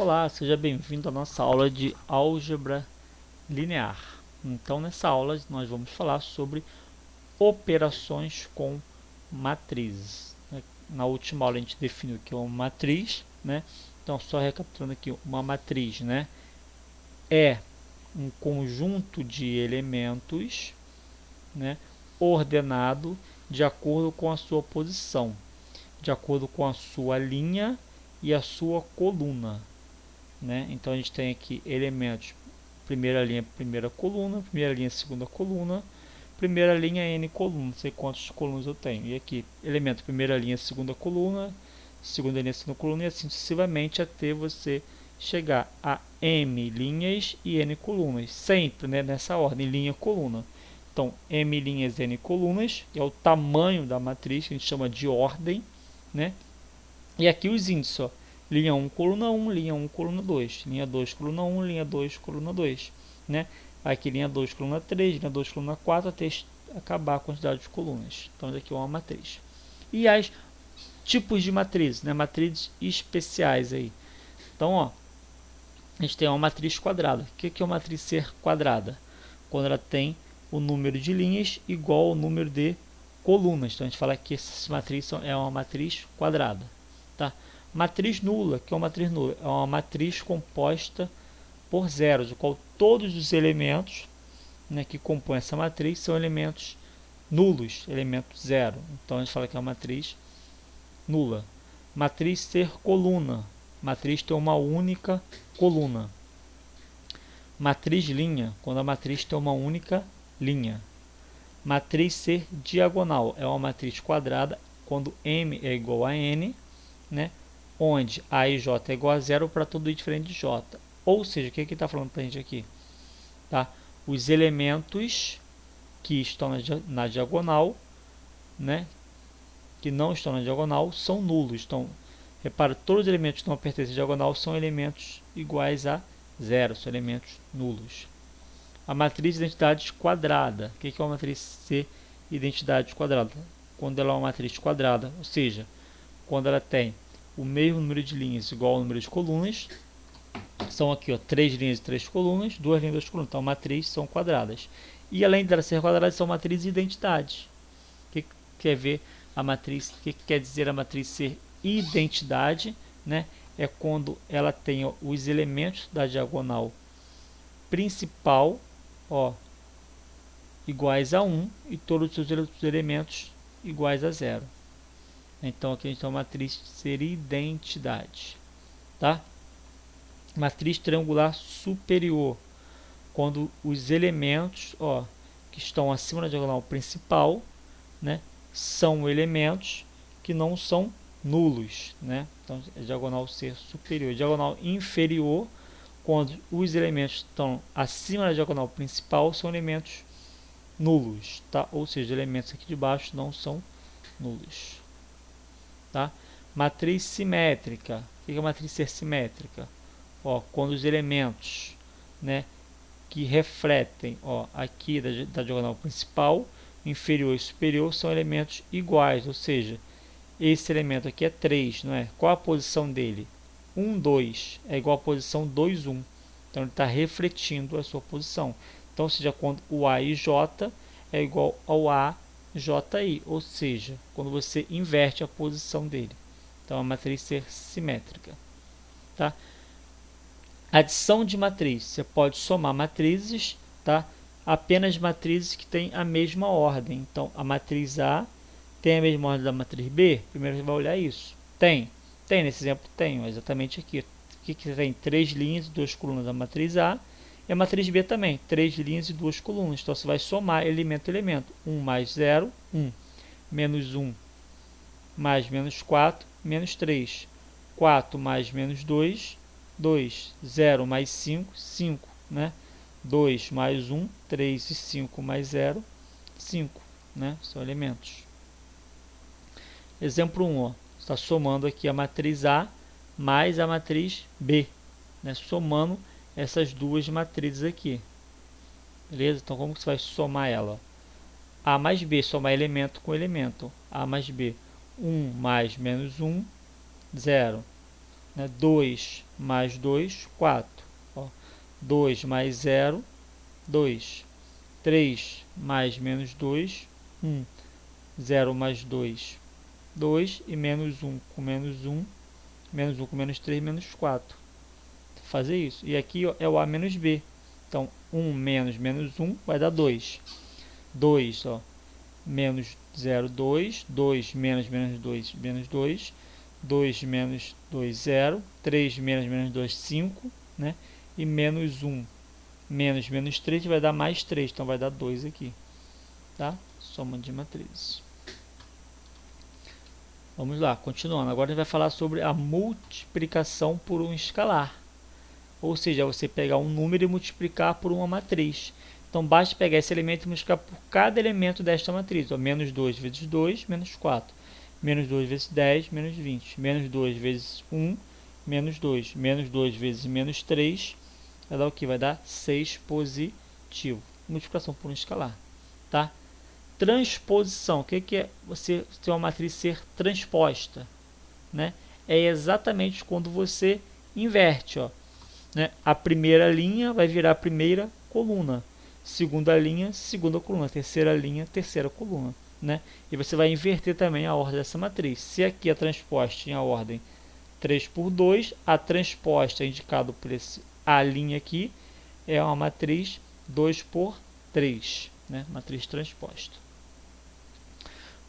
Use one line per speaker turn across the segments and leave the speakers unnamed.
Olá, seja bem-vindo à nossa aula de álgebra linear. Então, nessa aula, nós vamos falar sobre operações com matrizes. Na última aula, a gente definiu que é uma matriz, né? Então, só recapitulando aqui, uma matriz, né, é um conjunto de elementos, né, ordenado de acordo com a sua posição, de acordo com a sua linha e a sua coluna. Né? Então a gente tem aqui elementos, primeira linha, primeira linha, segunda coluna, primeira linha, n coluna, não sei quantas colunas eu tenho. E aqui, elemento, primeira linha, segunda linha, segunda coluna, e assim sucessivamente até você chegar a m linhas e n colunas, sempre, né, nessa ordem, linha, coluna. Então, m linhas, n colunas, é o tamanho da matriz, que a gente chama de ordem, né? E aqui os índices, ó, linha 1, coluna 1, linha 1, coluna 2, linha 2, coluna 1, linha 2, coluna 2, né? Aqui linha 2, coluna 3, linha 2, coluna 4, até acabar a quantidade de colunas. Então, isso aqui é uma matriz. E as tipos de matrizes, né? Matrizes especiais aí. Então, ó, a gente tem uma matriz quadrada. O que é uma matriz ser quadrada? Quando ela tem o número de linhas igual ao número de colunas. Então, a gente fala que essa matriz é uma matriz quadrada. Tá? Matriz nula, que é uma matriz nula? É uma matriz composta por zeros, o qual todos os elementos, né, que compõem essa matriz são elementos nulos, elemento zero. Então a gente fala que é uma matriz nula. Matriz ser coluna, matriz ter uma única coluna. Matriz linha, quando a matriz tem uma única linha. Matriz ser diagonal, é uma matriz quadrada quando m é igual a n, né, onde a e j é igual a zero para tudo diferente de j. Ou seja, o que está falando para a gente aqui? Tá? Os elementos que estão na diagonal, né, que não estão na diagonal, são nulos. Então, repara, todos os elementos que não pertencem à diagonal são elementos iguais a zero, são elementos nulos. A matriz de identidade quadrada. O que é uma matriz C identidade quadrada? Quando ela é uma matriz quadrada, ou seja, quando ela tem o mesmo número de linhas igual ao número de colunas, são aqui, ó, 3 linhas e 3 colunas, 2 linhas e 2 colunas, então a matriz são quadradas. E além de ser quadradas, são matrizes de identidade. O que quer ver a matriz? O que quer dizer a matriz ser identidade? Né? É quando ela tem, ó, os elementos da diagonal principal, ó, iguais a 1 e todos os seus elementos iguais a 0. Então aqui a gente tem uma matriz ser identidade, tá? Matriz triangular superior, quando os elementos, ó, que estão acima da diagonal principal, né, são elementos que não são nulos, né? Então a diagonal ser superior. Diagonal inferior, quando os elementos estão acima da diagonal principal, são elementos nulos, tá? Ou seja, elementos aqui de baixo não são nulos. Tá? Matriz simétrica. O que é a matriz ser simétrica? Ó, quando os elementos, né, que refletem, ó, aqui da diagonal principal, inferior e superior, são elementos iguais, ou seja, esse elemento aqui é 3, não é? Qual a posição dele? 1, 2 é igual à posição 2, 1. Então ele está refletindo a sua posição. Então, ou seja, quando o A e J é igual ao A, JI, ou seja, quando você inverte a posição dele. Então a matriz ser simétrica. Tá? Adição de matriz. Você pode somar matrizes, tá? Apenas matrizes que têm a mesma ordem. Então a matriz A tem a mesma ordem da matriz B? Primeiro você vai olhar isso. Tem. Tem, nesse exemplo tem, exatamente aqui. Aqui que tem 3 linhas e 2 colunas da matriz A. E a matriz B também, 3 linhas e 2 colunas. Então você vai somar elemento a elemento. 1 mais 0, 1. Menos 1 mais menos 4, menos 3. 4 mais menos 2, 2. 0 mais 5, 5. Né? 2 mais 1, 3 e 5 mais 0, 5. Né? São elementos. Exemplo 1. Ó. Está somando aqui a matriz A mais a matriz B. Né? Somando essas duas matrizes aqui. Beleza? Então, como que você vai somar ela? A mais B, somar elemento com elemento. A mais B, 1 mais menos 1, 0. Né? 2 mais 2, 4. Ó, 2 mais 0, 2. 3 mais menos 2, 1. 0 mais 2, 2. E menos 1 com menos 1. Menos 1 com menos 3, menos 4. Fazer isso. E aqui ó, é o A menos B. Então, 1 menos menos 1 vai dar 2. 2, ó, menos 0, 2. 2 menos menos 2, menos 2. 2 menos 2, 0. 3 menos menos 2, 5. Né? E menos 1 menos menos 3 vai dar mais 3. Então, vai dar 2 aqui. Tá? Soma de matrizes. Vamos lá, continuando. Agora a gente vai falar sobre a multiplicação por um escalar. Ou seja, você pegar um número e multiplicar por uma matriz. Então, basta pegar esse elemento e multiplicar por cada elemento desta matriz. Ó, menos 2 vezes 2, menos 4. Menos 2 vezes 10, menos 20. Menos 2 vezes 1, menos 2. Menos 2 vezes menos 3, vai dar o que? Vai dar 6 positivo. Multiplicação por um escalar. Tá? Transposição. O que é você ter uma matriz ser transposta? Né? É exatamente quando você inverte. Ó. Né? A primeira linha vai virar a primeira coluna. Segunda linha, segunda coluna. Terceira linha, terceira coluna. Né? E você vai inverter também a ordem dessa matriz. Se aqui a transposta em a ordem 3 por 2, a transposta indicado por esse A' aqui é uma matriz 2 por 3. Né? Matriz transposta.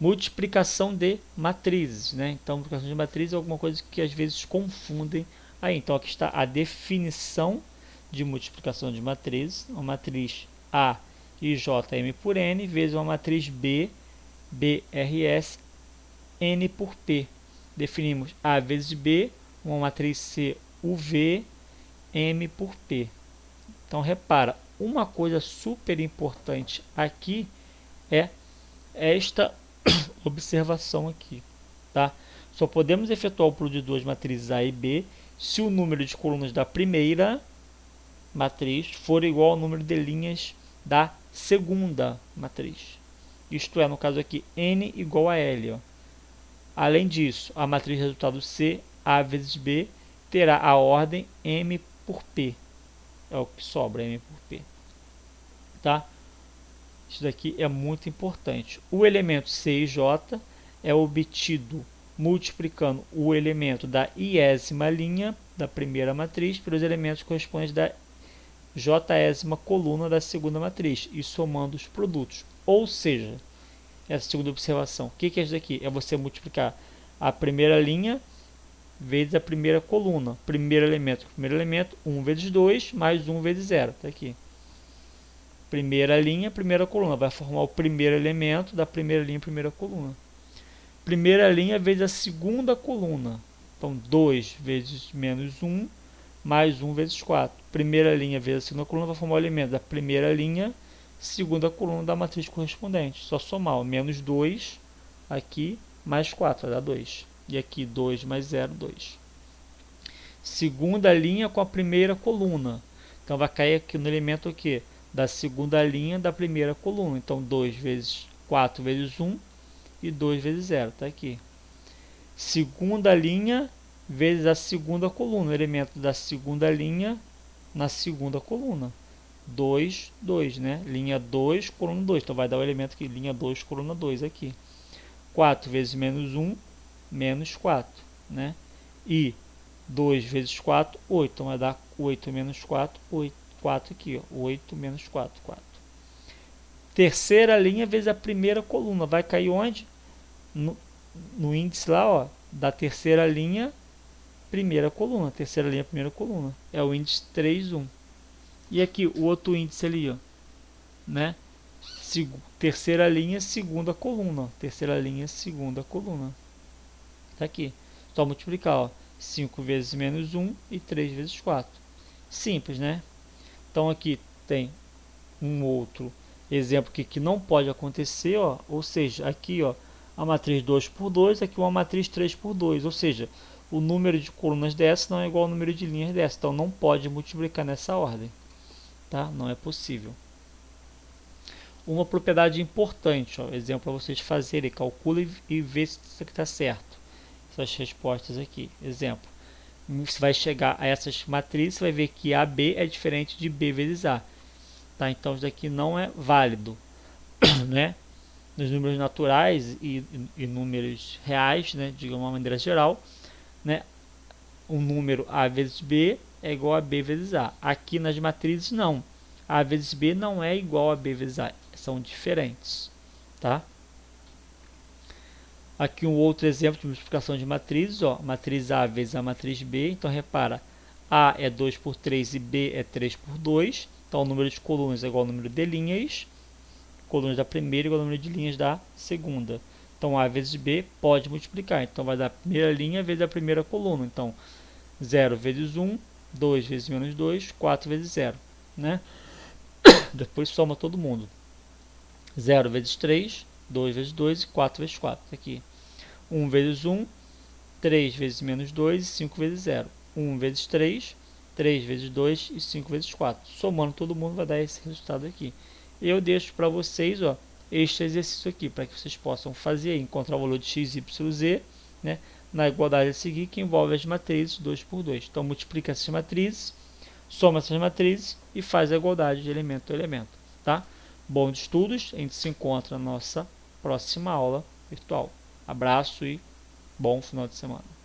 Multiplicação de matrizes. Né? Então, multiplicação de matrizes é alguma coisa que às vezes confundem. Aí, então, aqui está a definição de multiplicação de matrizes. Uma matriz A e J M por N vezes uma matriz B, BRS, N por P. Definimos A vezes B, uma matriz C, UV, M por P. Então, repara, uma coisa super importante aqui é esta observação aqui, tá? Só podemos efetuar o produto de duas matrizes A e B se o número de colunas da primeira matriz for igual ao número de linhas da segunda matriz. Isto é, no caso aqui, N igual a L. Ó. Além disso, a matriz resultado C, A vezes B, terá a ordem M por P. É o que sobra, M por P. Tá? Isso daqui é muito importante. O elemento C e J é obtido multiplicando o elemento da iésima linha da primeira matriz pelos elementos correspondentes da jésima coluna da segunda matriz e somando os produtos. Ou seja, essa segunda observação, o que é isso daqui? É você multiplicar a primeira linha vezes a primeira coluna. Primeiro elemento, 1 vezes 2 mais 1 vezes 0. Está aqui. Primeira linha, primeira coluna. Vai formar o primeiro elemento da primeira linha, primeira coluna. Primeira linha vezes a segunda coluna. Então, 2 vezes menos 1, mais 1 vezes 4. Primeira linha vezes a segunda coluna vai formar o elemento da primeira linha, segunda coluna da matriz correspondente. Só somar, ó, menos 2 aqui, mais 4, vai dar 2. E aqui 2 mais 0, 2. Segunda linha com a primeira coluna. Então, vai cair aqui no elemento o quê? Da segunda linha da primeira coluna. Então, 2 vezes 4 vezes 1 e 2 vezes 0. Está aqui. Segunda linha vezes a segunda coluna. O elemento da segunda linha na segunda coluna. 2, 2, né? Linha 2, coluna 2. Então, vai dar o elemento aqui, linha 2, coluna 2 aqui. 4 vezes menos 1, menos 4, né? E 2 vezes 4, 8. Então, vai dar 8 menos 4, 8. 4 aqui, ó, 8 menos 4, 4. Terceira linha vezes a primeira coluna. Vai cair onde? No índice lá, ó, da terceira linha, primeira coluna. Terceira linha, primeira coluna. É o índice 3, 1. E aqui, o outro índice ali, ó, né? Terceira linha, segunda coluna. Terceira linha, segunda coluna. Tá aqui. Só multiplicar, ó. 5 vezes menos 1 e 3 vezes 4. Simples, né? Então, aqui tem um outro exemplo que não pode acontecer, ó, ou seja, aqui ó, a matriz 2 por 2, aqui uma matriz 3 por 2, ou seja, o número de colunas dessa não é igual ao número de linhas dessa, então não pode multiplicar nessa ordem, tá? Não é possível. Uma propriedade importante, ó, exemplo para vocês fazerem, calcule e vê se isso aqui está certo, essas respostas aqui, exemplo. você vai chegar a essas matrizes, você vai ver que AB é diferente de B vezes A. Tá? Então isso daqui não é válido. Né? Nos números naturais e números reais, né? De uma maneira geral, né? O número A vezes B é igual a B vezes A. Aqui nas matrizes não. A vezes B não é igual a B vezes A. São diferentes. Tá? Aqui um outro exemplo de multiplicação de matrizes. Ó, matriz A vezes a matriz B. Então repara, A é 2 por 3 e B é 3 por 2. Então o número de colunas é igual ao número de linhas. Colunas da primeira igual ao número de linhas da segunda. Então A vezes B pode multiplicar. Então vai dar a primeira linha vezes a primeira coluna. Então 0 vezes 1, 2 vezes menos 2, 4 vezes 0. Né? Depois soma todo mundo. 0 vezes 3, 2 vezes 2 e 4 vezes 4. Aqui. 1 vezes 1, 3 vezes menos 2 e 5 vezes 0. 1 vezes 3, 3 vezes 2 e 5 vezes 4. Somando todo mundo vai dar esse resultado aqui. Eu deixo para vocês, ó, este exercício aqui, para que vocês possam fazer, encontrar o valor de x, y, z, né, na igualdade a seguir, que envolve as matrizes 2 por 2. Então, multiplica essas matrizes, soma essas matrizes e faz a igualdade de elemento a elemento. Tá? Bons estudos, a gente se encontra na nossa próxima aula virtual. Abraço e bom final de semana.